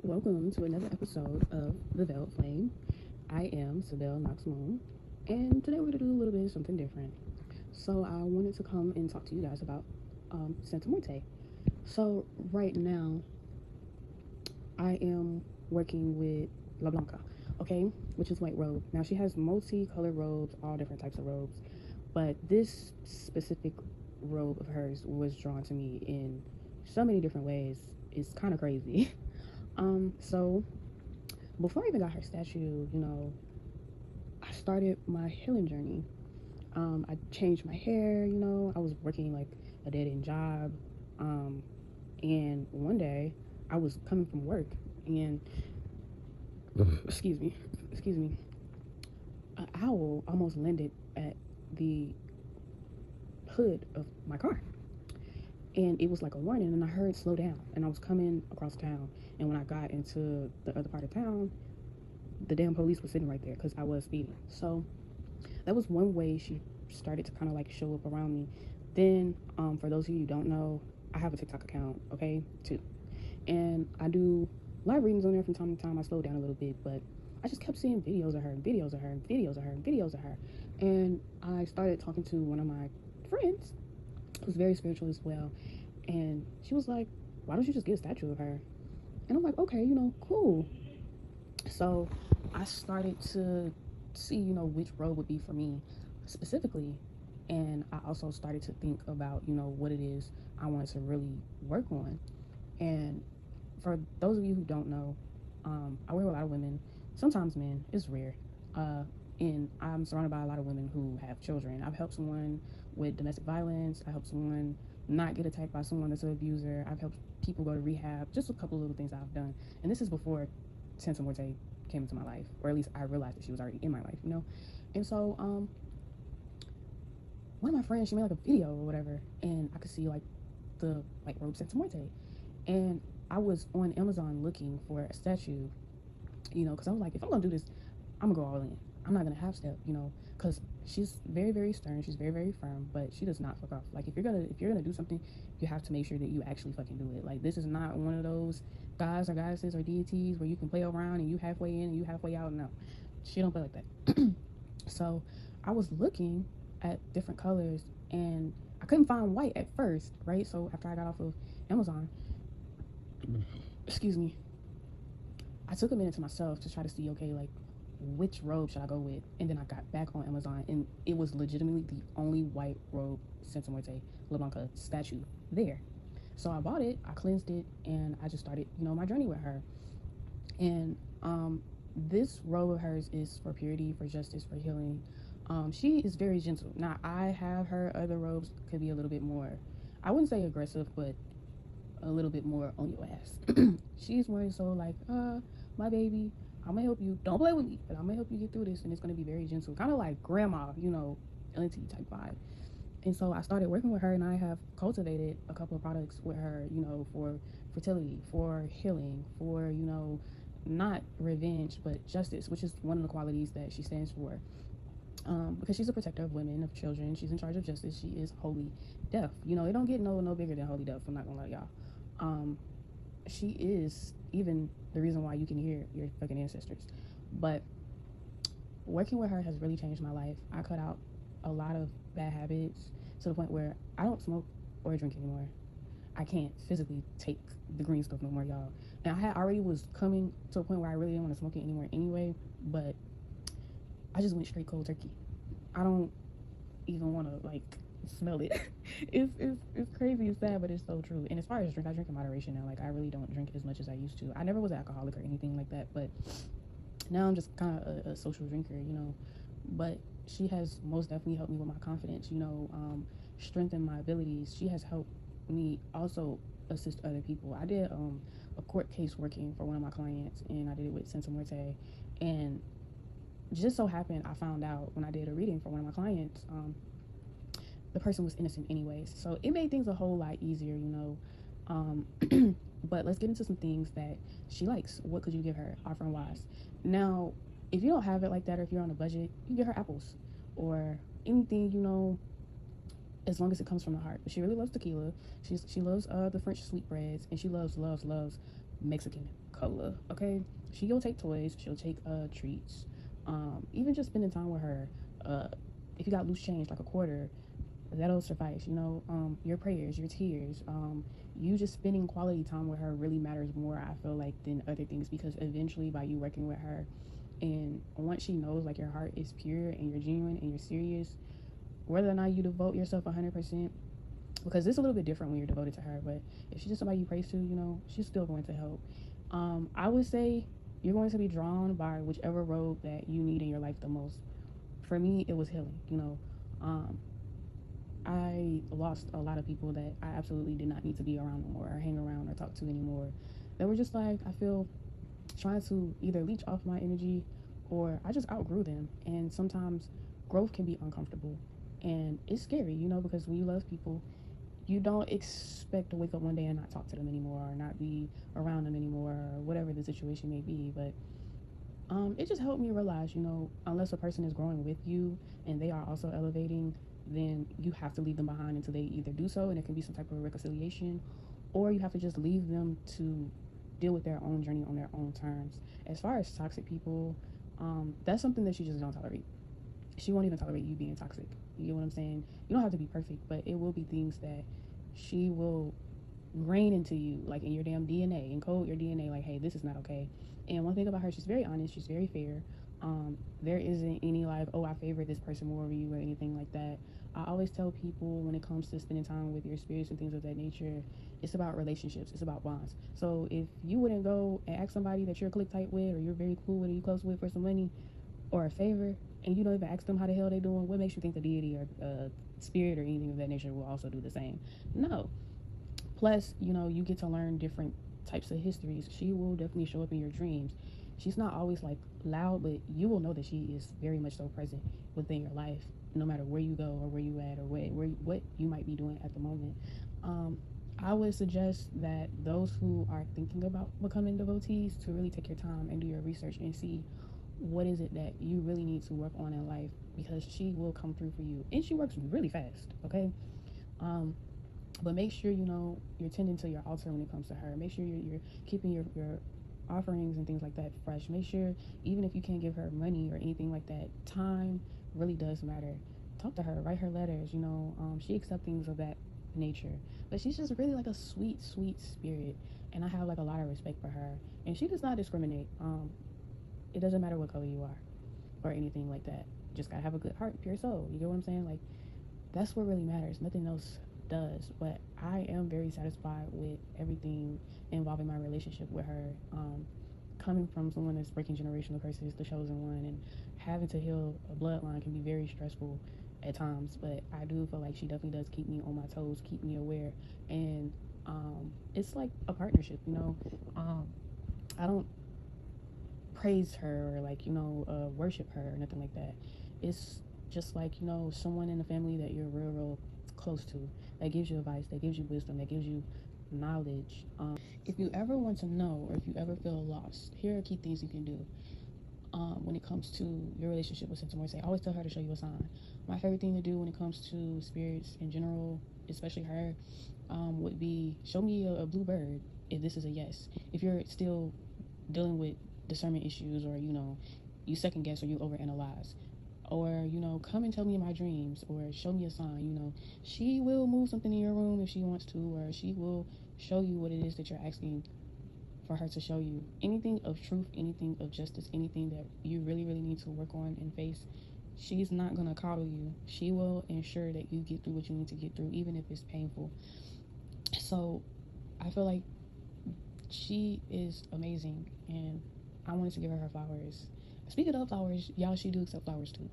Welcome to another episode of The Velvet Flame. I am Sabelle Knox Moon, and today we're going to do a little bit of something different. So, I wanted to come and talk to you guys about Santa Muerte. So, right now, I am working with La Blanca, okay, which is white robe. Now, she has multicolored robes, all different types of robes, but this specific robe of hers was drawn to me in so many different ways. It's kind of crazy. So before I even got her statue, I started my healing journey. I changed my hair, I was working like a dead end job. Um, and one day I was coming from work and, excuse me, excuse me, an owl almost landed at the hood of my car. And it was like a warning, and I heard slow down. And I was coming across town. And when I got into the other part of town, the damn police was sitting right there because I was speeding. So that was one way she started to kind of like show up around me. Then, for those of you who don't know, I have a TikTok account, okay, too, and I do live readings on there from time to time. I slowed down a little bit, but I just kept seeing videos of her and videos of her and videos of her and videos of her, and I started talking to one of my friends who's very spiritual as well, and she was like, "Why don't you just get a statue of her?" And I'm like, "Okay, cool." So I started to see, which road would be for me specifically. And I also started to think about, what it is I wanted to really work on. And for those of you who don't know, I work with a lot of women, sometimes men, it's rare. Uh, and I'm surrounded by a lot of women who have children. I've helped someone with domestic violence. I helped someone not get attacked by someone that's an abuser. I've helped people go to rehab. Just a couple of little things I've done. And this is before Santa Morte came into my life, or at least I realized that she was already in my life. And so, one of my friends, she made like a video or whatever, and I could see like the like robe Santa Morte, and I was on Amazon looking for a statue, because I was like, if I'm gonna do this, I'm gonna go all in. I'm not gonna half step, because she's very, very stern. She's very, very firm, but she does not fuck off. Like if you're gonna do something, you have to make sure that you actually fucking do it. Like this is not one of those guys or goddesses or deities where you can play around and you halfway in and you halfway out. No, she don't play like that. So I was looking at different colors and I couldn't find white at first, right? So after I got off of Amazon, excuse me, I took a minute to myself to try to see, okay, like which robe should I go with? And then I got back on Amazon and it was legitimately the only white robe Santa Muerte La Blanca statue there. So I bought it, I cleansed it, and I just started, my journey with her. And this robe of hers is for purity, for justice, for healing. She is very gentle. Now I have her other robes could be a little bit more, I wouldn't say aggressive, but a little bit more on your ass. She's more so like, my baby, I'm gonna help you. Don't play with me, but I'm gonna help you get through this, and it's gonna be very gentle, kind of like grandma, auntie type vibe. And so I started working with her, and I have cultivated a couple of products with her, for fertility, for healing, for not revenge but justice, which is one of the qualities that she stands for. Because she's a protector of women, of children. She's in charge of justice. She is holy deaf. It don't get no bigger than holy deaf. I'm not gonna lie to y'all. Um, she is even the reason why you can hear your fucking ancestors. But working with her has really changed my life. I cut out a lot of bad habits to the point where I don't smoke or drink anymore. I can't physically take the green stuff no more, y'all. And I had already was coming to a point where I really didn't want to smoke it anymore anyway, but I just went straight cold turkey. I don't even want to like smell it. It's crazy, it's sad, but it's so true. And as far as drink, I drink in moderation now. Like I really don't drink as much as I used to. I never was an alcoholic or anything like that, but now I'm just kind of a social drinker. But she has most definitely helped me with my confidence. Strengthen my abilities. She has helped me also assist other people. I did a court case working for one of my clients, and I did it with Santa Muerte, and just so happened I found out when I did a reading for one of my clients, the person was innocent anyways. So it made things a whole lot easier. Um, but let's get into some things that she likes. What could you give her, offering wise? Now, if you don't have it like that, or if you're on a budget, you give her apples or anything, as long as it comes from the heart. But she really loves tequila. She loves the French sweetbreads, and she loves Mexican color, okay? She'll take toys, she'll take treats, even just spending time with her. uh if you got loose change like a quarter, that'll suffice, you know. Your prayers, your tears, you just spending quality time with her really matters more, I feel like, than other things, because eventually by you working with her, and once she knows like your heart is pure and you're genuine and you're serious, whether or not you devote yourself 100%, because it's a little bit different when you're devoted to her, but if she's just somebody you praise to, you know, she's still going to help. I would say you're going to be drawn by whichever road that you need in your life the most. For me, it was healing, you know. I lost a lot of people that I absolutely did not need to be around no more, or hang around, or talk to anymore. They were just like, I feel, trying to either leech off my energy, or I just outgrew them. And sometimes growth can be uncomfortable and it's scary, you know, because when you love people, you don't expect to wake up one day and not talk to them anymore, or not be around them anymore, or whatever the situation may be. But it just helped me realize, you know, unless a person is growing with you and they are also elevating, then you have to leave them behind until they either do so, and it can be some type of reconciliation, or you have to just leave them to deal with their own journey on their own terms. As far as toxic people, that's something that she just don't tolerate. She won't even tolerate you being toxic. You get what I'm saying? You don't have to be perfect, but it will be things that she will grain into you, like in your damn DNA, encode your DNA, like, hey, this is not okay. And one thing about her, she's very honest, she's very fair. There isn't any like, oh, I favor this person more over you or anything like that. I always tell people, when it comes to spending time with your spirits and things of that nature, it's about relationships, it's about bonds. So if you wouldn't go and ask somebody that you're click tight with, or you're very cool with, or you close with, for some money or a favor, and you don't even ask them how the hell they doing, what makes you think the deity or spirit or anything of that nature will also do the same? No. Plus, you know, you get to learn different types of histories. She will definitely show up in your dreams. She's not always like loud, but you will know that she is very much so present within your life, no matter where you go or where you at, or what you might be doing at the moment. Um, I would suggest that those who are thinking about becoming devotees to really take your time and do your research and see what is it that you really need to work on in life, because she will come through for you, and she works really fast. Okay. um, but make sure, you know, you're tending to your altar when it comes to her. Make sure you're keeping your offerings and things like that fresh. Make sure, even if you can't give her money or anything like that, time really does matter. Talk to her, write her letters, you know. She accepts things of that nature. But she's just really like a sweet, sweet spirit. And I have like a lot of respect for her. And she does not discriminate. It doesn't matter what color you are or anything like that. Just gotta have a good heart, pure soul. You get what I'm saying? Like, that's what really matters. Nothing else does. But I am very satisfied with everything involving my relationship with her. Coming from someone that's breaking generational curses, the chosen one, and having to heal a bloodline can be very stressful at times. But I do feel like she definitely does keep me on my toes, keep me aware, and it's like a partnership, you know. I don't praise her, or like, you know, worship her or nothing like that. It's just like, you know, someone in the family that you're real close to, that gives you advice, that gives you wisdom, that gives you knowledge. If you ever want to know, or if you ever feel lost, here are key things you can do. When it comes to your relationship with Santa Muerte, I always tell her to show you a sign. My favorite thing to do when it comes to spirits in general, especially her, would be, show me a blue bird if this is a yes. If you're still dealing with discernment issues, or, you know, you second guess or you overanalyze, or, you know, come and tell me in my dreams, or show me a sign. You know, she will move something in your room if she wants to, or she will show you what it is that you're asking for her to show you. Anything of truth, anything of justice, anything that you really, really need to work on and face, she's not gonna coddle you. She will ensure that you get through what you need to get through, even if it's painful. So I feel like she is amazing, and I wanted to give her flowers. Speaking of flowers, y'all, she do accept flowers too.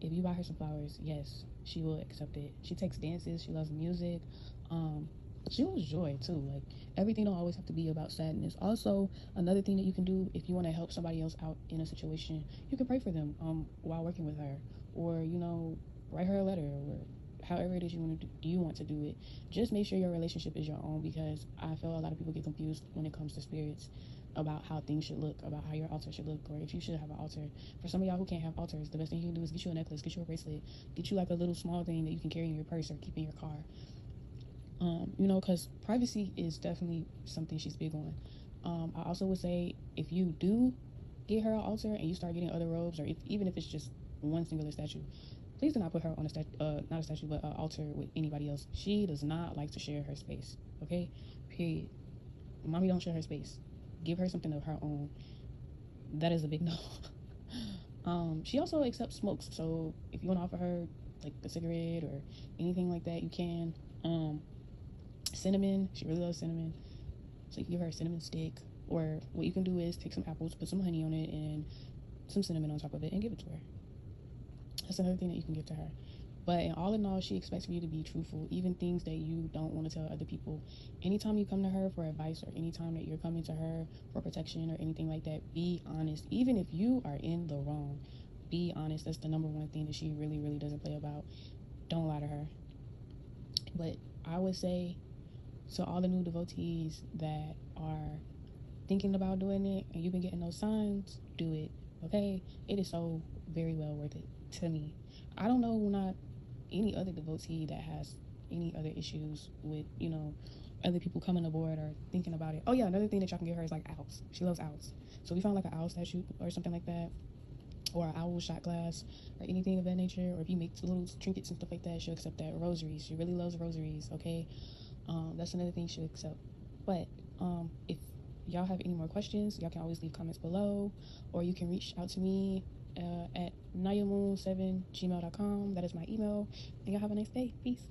If you buy her some flowers, yes, she will accept it. She takes dances. She loves music. Um, she loves joy too. Like, everything don't always have to be about sadness. Also, another thing that you can do if you want to help somebody else out in a situation, you can pray for them while working with her, or, you know, write her a letter, or however it is you want to do it. Just make sure your relationship is your own, because I feel a lot of people get confused when it comes to spirits, about how things should look, about how your altar should look, or if you should have an altar. For some of y'all who can't have altars, the best thing you can do is get you a necklace, get you a bracelet, get you like a little small thing that you can carry in your purse or keep in your car. You know, because privacy is definitely something she's big on. I also would say if you do get her an altar and you start getting other robes, or even if it's just one singular statue, please do not put her on not a statue, but an altar with anybody else. She does not like to share her space. Okay, period. Mommy don't share her space. Give her something of her own. That is a big no. She also accepts smokes, so if you want to offer her like a cigarette or anything like that, you can. Cinnamon, she really loves cinnamon, so you can give her a cinnamon stick. Or what you can do is take some apples, put some honey on it, and some cinnamon on top of it, and give it to her. That's another thing that you can give to her. But in all, she expects for you to be truthful, even things that you don't want to tell other people. Anytime you come to her for advice, or anytime that you're coming to her for protection or anything like that, be honest. Even if you are in the wrong, be honest. That's the number one thing that she really, really doesn't play about. Don't lie to her. But I would say to all the new devotees that are thinking about doing it and you've been getting those signs, do it. Okay? It is so very well worth it to me. I don't know not any other devotee that has any other issues with, other people coming aboard or thinking about it. Oh yeah, another thing that y'all can give her is like owls. She loves owls. So we found like an owl statue or something like that, or an owl shot glass, or anything of that nature. Or if you make little trinkets and stuff like that, she'll accept that. Rosaries, she really loves rosaries. Okay, that's another thing she'll accept. But if y'all have any more questions, y'all can always leave comments below, or you can reach out to me at nayamoon7gmail.com. That is my email. And y'all have a nice day. Peace.